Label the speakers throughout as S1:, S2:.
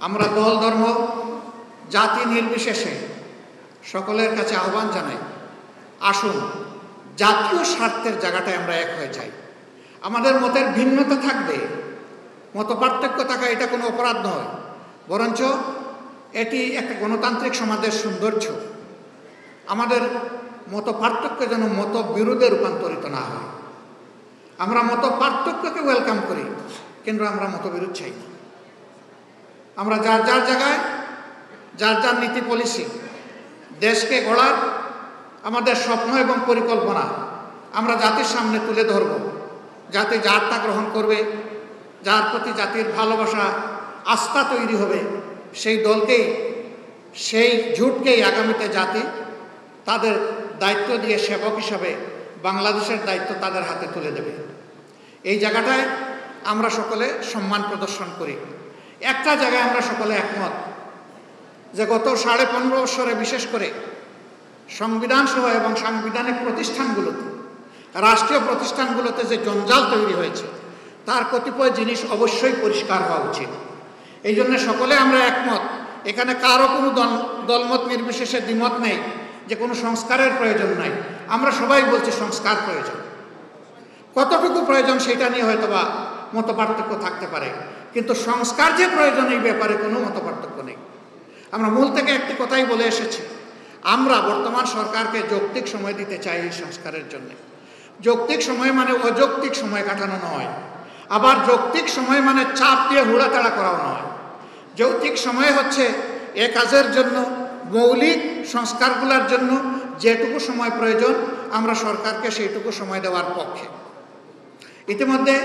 S1: আমরা দল ধর্ম জাতি নির্বিশেষে সকলের কাছে আহ্বান জানাই, আসুন জাতীয় স্বার্থের জায়গাটায় আমরা এক হয়ে যাই। আমাদের মতের ভিন্নতা থাকবে, মত পার্থক্য থাকা এটা কোনো অপরাধ নয়, বরঞ্চ এটি একটা গণতান্ত্রিক সমাজের সৌন্দর্য। আমাদের মত পার্থক্য যেন মত বিরোধে রূপান্তরিত না হয়। আমরা মত পার্থক্যকে ওয়েলকাম করি, কিন্তু আমরা মতবিরোধ চাই না। আমরা যার যার জায়গায় যার যার নীতি পলিসি, দেশকে গড়ার আমাদের স্বপ্ন এবং পরিকল্পনা আমরা জাতির সামনে তুলে ধরব। জাতি যারটা গ্রহণ করবে, যার প্রতি জাতির ভালোবাসা আস্থা তৈরি হবে, সেই দলকেই, সেই জোটকেই আগামীতে জাতি তাদের দায়িত্ব দিয়ে সেবক হিসাবে বাংলাদেশের দায়িত্ব তাদের হাতে তুলে দেবে। এই জায়গাটায় আমরা সকলে সম্মান প্রদর্শন করি। একটা জায়গায় আমরা সকলে একমত যে গত 15.5 বছরে বিশেষ করে সংবিধান সহ এবং সাংবিধানিক প্রতিষ্ঠানগুলোতে, রাষ্ট্রীয় প্রতিষ্ঠানগুলোতে যে জঞ্জাল তৈরি হয়েছে তার কতিপয় জিনিস অবশ্যই পরিষ্কার হওয়া উচিত। এই জন্য সকলে আমরা একমত, এখানে কারো কোনো দলমত নির্বিশেষে দ্বিমত নেই যে কোনো সংস্কারের প্রয়োজন নাই। আমরা সবাই বলছি সংস্কার প্রয়োজন। কতটুকু প্রয়োজন সেটা নিয়ে হয়তোবা মতপার্থক্য থাকতে পারে, কিন্তু সংস্কার যে প্রয়োজন এই ব্যাপারে কোনো মতপার্থক্য নেই। আমরা মূল থেকে একটি কথাই বলে এসেছি, আমরা বর্তমান সরকারকে যৌক্তিক সময় দিতে চাই এই সংস্কারের জন্য। যৌক্তিক সময় মানে অযৌক্তিক সময় কাটানো নয়, আবার যৌক্তিক সময় মানে চাপ দিয়ে হুড়াতাড়া করাও নয়। যৌক্তিক সময় হচ্ছে এ কাজের জন্য, মৌলিক সংস্কারগুলোর জন্য যেটুকু সময় প্রয়োজন আমরা সরকারকে সেইটুকু সময় দেওয়ার পক্ষে। ইতিমধ্যে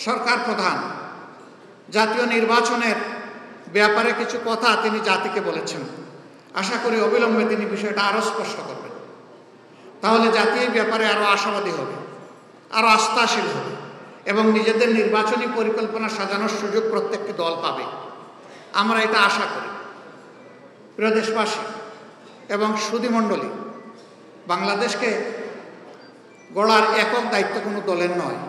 S1: সরকার প্রধান জাতীয় নির্বাচনের ব্যাপারে কিছু কথা তিনি জাতিকে বলেছেন। আশা করি অবিলম্বে তিনি বিষয়টা আরও স্পষ্ট করবেন, তাহলে জাতি এই ব্যাপারে আরও আশাবাদী হবে, আরও আস্থাশীল হবে এবং নিজেদের নির্বাচনী পরিকল্পনা সাজানোর সুযোগ প্রত্যেকটি দল পাবে। আমরা এটা আশা করি। প্রিয় দেশবাসী এবং সুধীমণ্ডলী, বাংলাদেশকে গড়ার একক দায়িত্ব কোনো দলের নয়।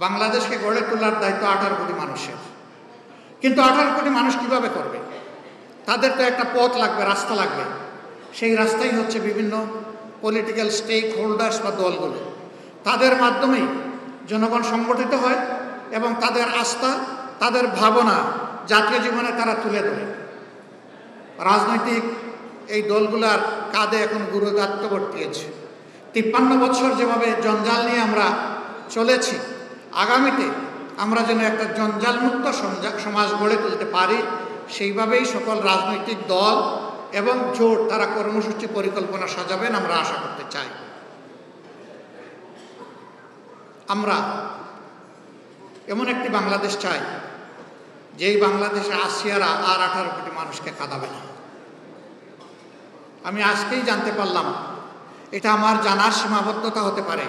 S1: বাংলাদেশকে গড়ে তোলার দায়িত্ব 18 কোটি মানুষের। কিন্তু 18 কোটি মানুষ কিভাবে করবে? তাদের তো একটা পথ লাগবে, রাস্তা লাগবে। সেই রাস্তাই হচ্ছে বিভিন্ন পলিটিক্যাল স্টেক হোল্ডার্স বা দলগুলো। তাদের মাধ্যমেই জনগণ সংগঠিত হয় এবং তাদের আস্থা, তাদের ভাবনা জাতীয় জীবনে তারা তুলে ধরে। রাজনৈতিক এই দলগুলার কাঁধে এখন গুরুদায়িত্ব বর্তিয়েছে। 53 বছর যেভাবে জঞ্জাল নিয়ে আমরা চলেছি, আগামীতে আমরা যেন একটা জঞ্জালমুক্ত সমাজ গড়ে তুলতে পারি, সেইভাবেই সকল রাজনৈতিক দল এবং জোট তারা কর্মসূচি পরিকল্পনা সাজাবেন আমরা আশা করতে চাই। আমরা এমন একটি বাংলাদেশ চাই যেই বাংলাদেশে আসিয়ারা আর 18 কোটি মানুষকে কাঁদাবে না। আমি আজকেই জানতে পারলাম, এটা আমার জানার সীমাবদ্ধতা হতে পারে,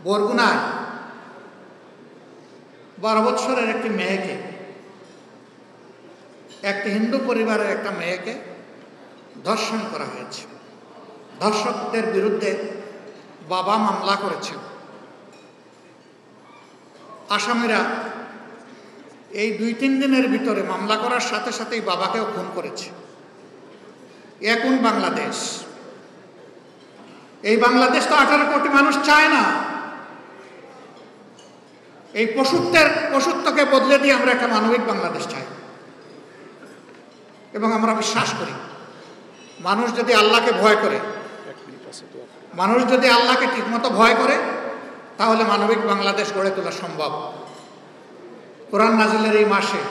S1: বরগুনায় 12 বছরের একটি মেয়েকে, একটি হিন্দু পরিবারের একটা মেয়েকে ধর্ষণ করা হয়েছে। ধর্ষকদের বিরুদ্ধে বাবা মামলা করেছেন। আসামিরা এই 2-3 দিনের ভিতরে মামলা করার সাথে সাথেই বাবাকেও খুন করেছে। এখন বাংলাদেশ, এই বাংলাদেশ তো 18 কোটি মানুষ চায় না। এই পশুত্বকে বদলে দিয়ে আমরা একটা মানবিক বাংলাদেশ চাই এবং আমরা বিশ্বাস করি মানুষ যদি আল্লাহকে ভয় করে, মানুষ যদি আল্লাহকে ঠিকমতো ভয় করে, তাহলে মানবিক বাংলাদেশ গড়ে তোলা সম্ভব। কোরআন নাজিলের এই মাসে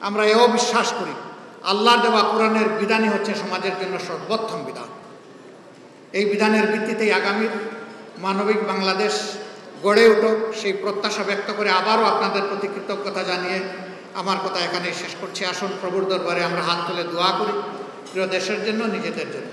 S1: আমরা এও বিশ্বাস করি আল্লাহর দেওয়া কোরআনের বিধানই হচ্ছে সমাজের জন্য সর্বোত্তম বিধান। এই বিধানের ভিত্তিতেই আগামীর মানবিক বাংলাদেশ গড়ে উঠুক, সেই প্রত্যাশা ব্যক্ত করে আবারও আপনাদের প্রতি কৃতজ্ঞতা জানিয়ে আমার কথা এখানেই শেষ করছি। আসুন প্রভুর দরবারে আমরা হাত তুলে দোয়া করি, প্রিয় দেশের জন্য, নিজেদের জন্য।